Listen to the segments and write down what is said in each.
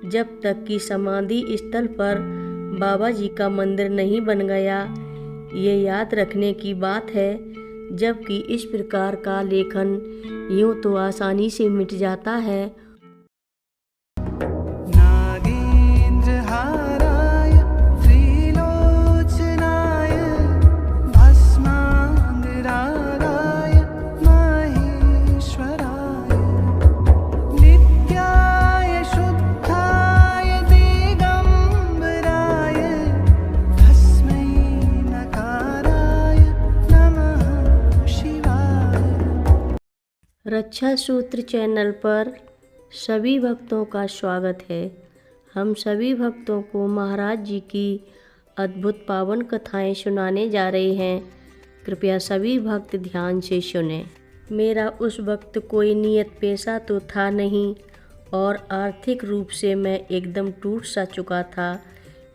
जब तक कि समाधि स्थल पर बाबा जी का मंदिर नहीं बन गया। ये याद रखने की बात है, जबकि इस प्रकार का लेखन यूँ तो आसानी से मिट जाता है। नागेन्द्रहाराय त्रिलोचनाय भस्माङ्गरागाय महेश्वराय नित्याय शुद्धाय दिगम्बराय तस्मै नकाराय नमः शिवाय। रक्षा सूत्र चैनल पर सभी भक्तों का स्वागत है। हम सभी भक्तों को महाराज जी की अद्भुत पावन कथाएं सुनाने जा रहे हैं। कृपया सभी भक्त ध्यान से सुनें। मेरा उस वक्त कोई नियत पेशा तो था नहीं और आर्थिक रूप से मैं एकदम टूट सा चुका था।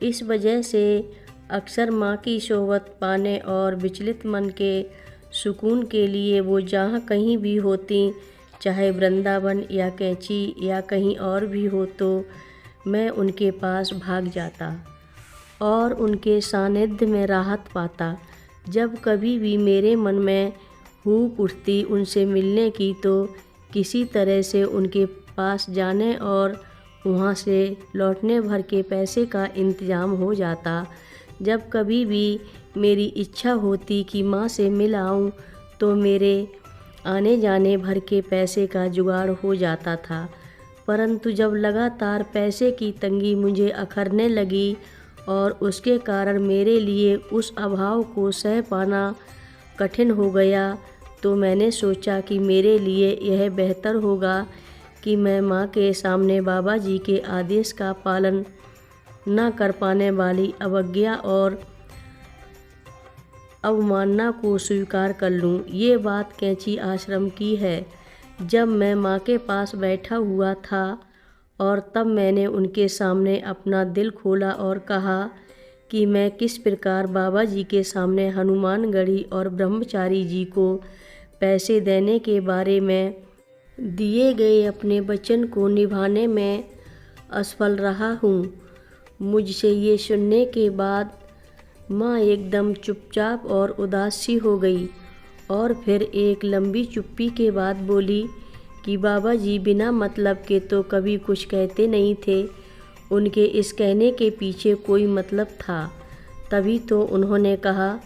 इस वजह से अक्सर माँ की सोबत पाने और विचलित मन के सुकून के लिए वो जहाँ कहीं भी होती, चाहे वृंदावन या कैंची या कहीं और भी हो, तो मैं उनके पास भाग जाता और उनके सानिध्य में राहत पाता। जब कभी भी मेरे मन में हुक उठती उनसे मिलने की, तो किसी तरह से उनके पास जाने और वहाँ से लौटने भर के पैसे का इंतज़ाम हो जाता। जब कभी भी मेरी इच्छा होती कि माँ से मिल आऊँ, तो मेरे आने जाने भर के पैसे का जुगाड़ हो जाता था। परंतु जब लगातार पैसे की तंगी मुझे अखरने लगी और उसके कारण मेरे लिए उस अभाव को सह पाना कठिन हो गया, तो मैंने सोचा कि मेरे लिए यह बेहतर होगा कि मैं माँ के सामने बाबा जी के आदेश का पालन न कर पाने वाली अवज्ञा और अवमानना को स्वीकार कर लूं। ये बात कैंची आश्रम की है। जब मैं माँ के पास बैठा हुआ था और तब मैंने उनके सामने अपना दिल खोला और कहा कि मैं किस प्रकार बाबा जी के सामने हनुमानगढ़ी और ब्रह्मचारी जी को पैसे देने के बारे में दिए गए अपने वचन को निभाने में असफल रहा हूँ। मुझसे ये सुनने के बाद माँ एकदम चुपचाप और उदास सी हो गई और फिर एक लंबी चुप्पी के बाद बोली कि बाबा जी बिना मतलब के तो कभी कुछ कहते नहीं थे। उनके इस कहने के पीछे कोई मतलब था। तभी तो उन्होंने कहा,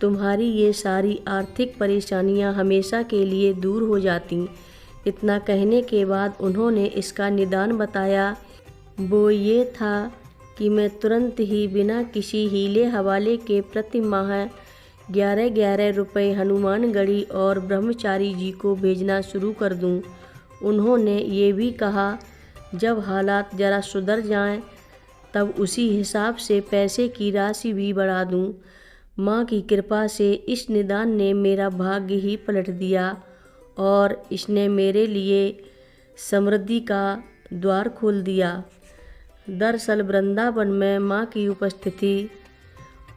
तुम्हारी ये सारी आर्थिक परेशानियां हमेशा के लिए दूर हो जाती। इतना कहने के बाद उन्होंने इसका निदान बताया। वो ये था कि मैं तुरंत ही बिना किसी हीले हवाले के प्रति माह 11-11 रुपये हनुमानगढ़ी और ब्रह्मचारी जी को भेजना शुरू कर दूं। उन्होंने ये भी कहा, जब हालात ज़रा सुधर जाएं, तब उसी हिसाब से पैसे की राशि भी बढ़ा दूं। माँ की कृपा से इस निदान ने मेरा भाग्य ही पलट दिया और इसने मेरे लिए समृद्धि का द्वार खोल दिया। दरअसल वृंदावन में माँ की उपस्थिति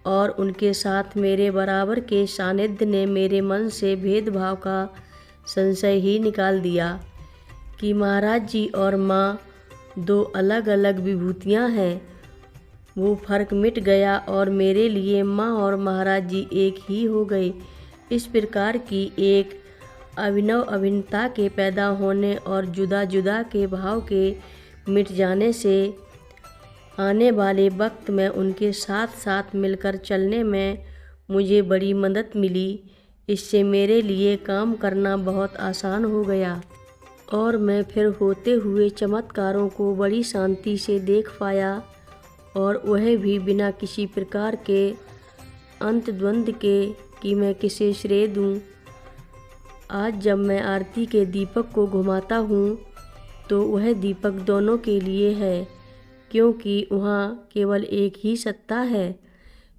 और उनके साथ मेरे बराबर के सानिध्य ने मेरे मन से भेदभाव का संशय ही निकाल दिया कि महाराज जी और माँ दो अलग अलग विभूतियाँ हैं। वो फर्क मिट गया और मेरे लिए माँ और महाराज जी एक ही हो गए। इस प्रकार की एक अभिनव अभिन्नता के पैदा होने और जुदा जुदा के भाव के मिट जाने से आने वाले वक्त में उनके साथ साथ मिलकर चलने में मुझे बड़ी मदद मिली। इससे मेरे लिए काम करना बहुत आसान हो गया और मैं फिर होते हुए चमत्कारों को बड़ी शांति से देख पाया, और वह भी बिना किसी प्रकार के अंतद्वंद के कि मैं किसे श्रेय दूं। आज जब मैं आरती के दीपक को घुमाता हूँ, तो वह दीपक दोनों के लिए है, क्योंकि वहाँ केवल एक ही सत्ता है।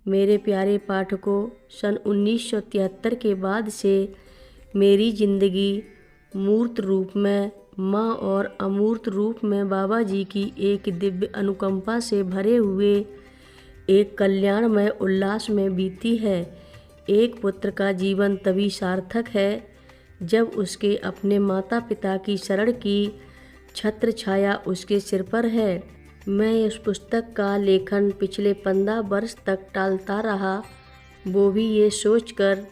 मेरे प्यारे पाठकों, सन 1973 के बाद से मेरी ज़िंदगी मूर्त रूप में माँ और अमूर्त रूप में बाबा जी की एक दिव्य अनुकंपा से भरे हुए एक कल्याणमय उल्लास में बीती है। एक पुत्र का जीवन तभी सार्थक है जब उसके अपने माता पिता की शरण की छत्र छाया उसके सिर पर है। मैं इस पुस्तक का लेखन पिछले 15 वर्ष तक टालता रहा, वो भी ये सोचकर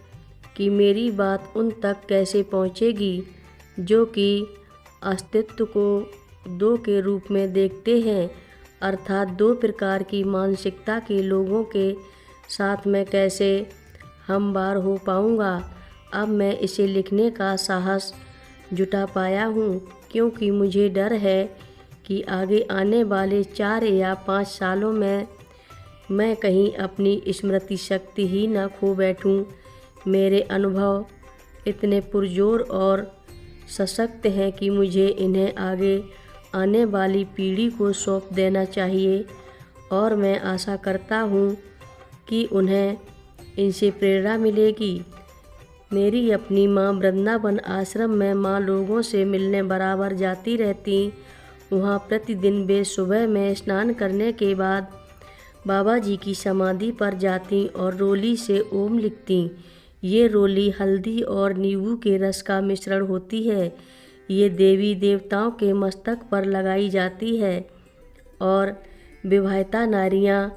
कि मेरी बात उन तक कैसे पहुंचेगी जो कि अस्तित्व को दो के रूप में देखते हैं, अर्थात दो प्रकार की मानसिकता के लोगों के साथ मैं कैसे हमबार हो पाऊंगा। अब मैं इसे लिखने का साहस जुटा पाया हूँ क्योंकि मुझे डर है कि आगे आने वाले 4 या 5 सालों में मैं कहीं अपनी स्मृति शक्ति ही न खो बैठूं। मेरे अनुभव इतने पुरजोर और सशक्त हैं कि मुझे इन्हें आगे आने वाली पीढ़ी को सौंप देना चाहिए और मैं आशा करता हूँ कि उन्हें इनसे प्रेरणा मिलेगी। मेरी अपनी माँ वृंदावन आश्रम में माँ लोगों से मिलने बराबर जाती रहती। वहाँ प्रतिदिन वे सुबह में स्नान करने के बाद बाबा जी की समाधि पर जाती और रोली से ओम लिखती। ये रोली हल्दी और नींबू के रस का मिश्रण होती है। ये देवी देवताओं के मस्तक पर लगाई जाती है और विवाहिता नारियां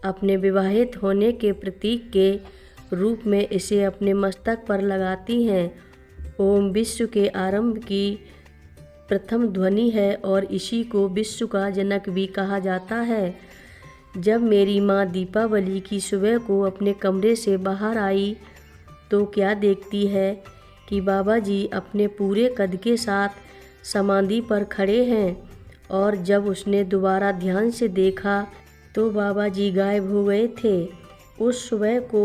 अपने विवाहित होने के प्रतीक के रूप में इसे अपने मस्तक पर लगाती हैं। ओम विश्व के आरंभ की प्रथम ध्वनि है और इसी को विश्व का जनक भी कहा जाता है। जब मेरी माँ दीपावली की सुबह को अपने कमरे से बाहर आई तो क्या देखती है कि बाबा जी अपने पूरे कद के साथ समाधि पर खड़े हैं और जब उसने दोबारा ध्यान से देखा तो बाबा जी गायब हो गए थे। उस सुबह को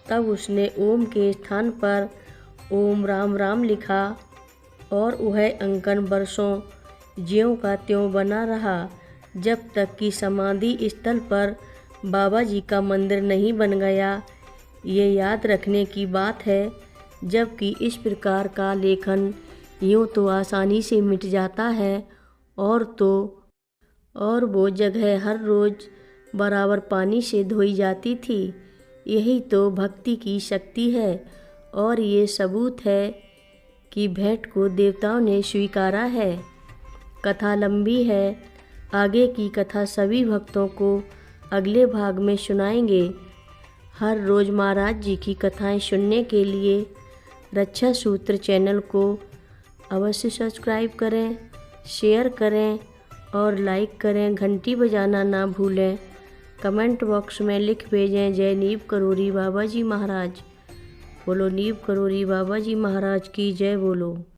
तब उसने ओम के स्थान पर ओम राम राम लिखा और वह अंकन वर्षों ज्यों का त्यों बना रहा जब तक कि समाधि स्थल पर बाबा जी का मंदिर नहीं बन गया। ये याद रखने की बात है, जबकि इस प्रकार का लेखन यूँ तो आसानी से मिट जाता है और वो जगह हर रोज़ बराबर पानी से धोई जाती थी। यही तो भक्ति की शक्ति है और ये सबूत है कि भेंट को देवताओं ने स्वीकारा है। कथा लंबी है, आगे की कथा सभी भक्तों को अगले भाग में सुनाएंगे। हर रोज़ महाराज जी की कथाएं सुनने के लिए रक्षा सूत्र चैनल को अवश्य सब्सक्राइब करें, शेयर करें और लाइक करें। घंटी बजाना ना भूलें। कमेंट बॉक्स में लिख भेजें जय नीव करोरी बाबा जी महाराज। बोलो नीव करोरी बाबा जी महाराज की जय बोलो।